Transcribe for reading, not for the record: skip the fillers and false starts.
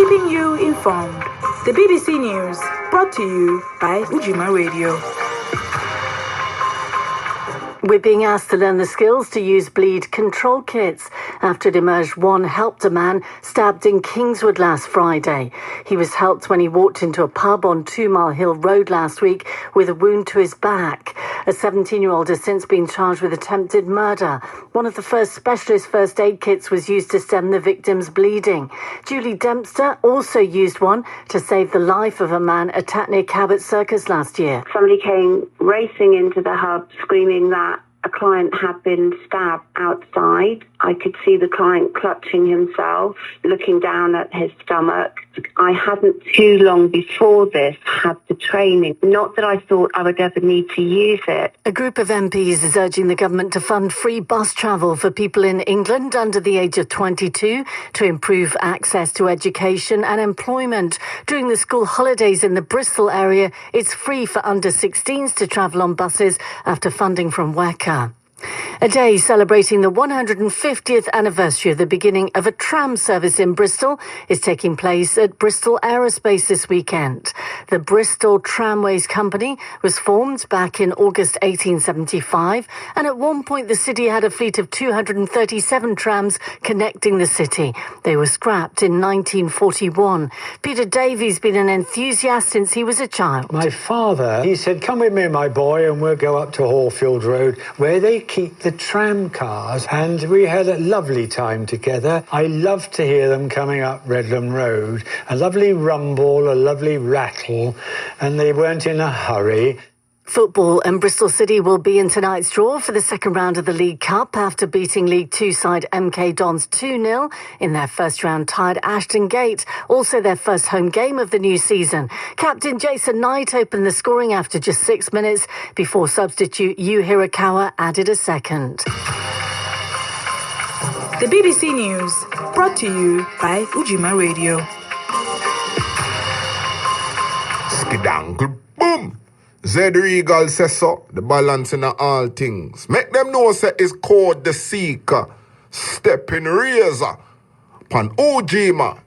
keeping you informed. The BBC News, brought to you by Ujima Radio. We're being asked to learn the skills to use bleed control kits after it emerged one helped a man stabbed in Kingswood last Friday. He was helped when he walked into a pub on 2 Mile Hill Road last week with a wound to his back. A 17-year-old has since been charged with attempted murder. One of the first specialist first aid kits was used to stem the victim's bleeding. Julie Dempster also used one to save the life of a man attacked near Cabot Circus last year. Somebody came racing into the hub screaming that a client had been stabbed outside. I could see the client clutching himself, looking down at his stomach. I hadn't too long before this had the training. Not that I thought I would ever need to use it. A group of MPs is urging the government to fund free bus travel for people in England under the age of 22 to improve access to education and employment. During the school holidays in the Bristol area, it's free for under 16s to travel on buses after funding from WECA. A day celebrating the 150th anniversary of the beginning of a tram service in Bristol is taking place at Bristol Aerospace this weekend. The Bristol Tramways Company was formed back in August 1875, and at one point the city had a fleet of 237 trams connecting the city. They were scrapped in 1941. Peter Davies has been an enthusiast since he was a child. My father, he said, "Come with me, my boy, and we'll go up to Hallfield Road, where they keep the tram cars," and we had a lovely time together. I loved to hear them coming up Redland Road. A lovely rumble, a lovely rattle, and they weren't in a hurry. Football, and Bristol City will be in tonight's draw for the second round of the League Cup after beating League Two side MK Dons 2-0 in their first round tie at Ashton Gate, also their first home game of the new season. Captain Jason Knight opened the scoring after just 6 minutes before substitute Yu Hirakawa added a second. The BBC News, brought to you by Ujima Radio. Skidankle boom! Z Regal says so, the balance in all things. Make them know say it's called the Seeker. Stepping razor. Pan Ujima.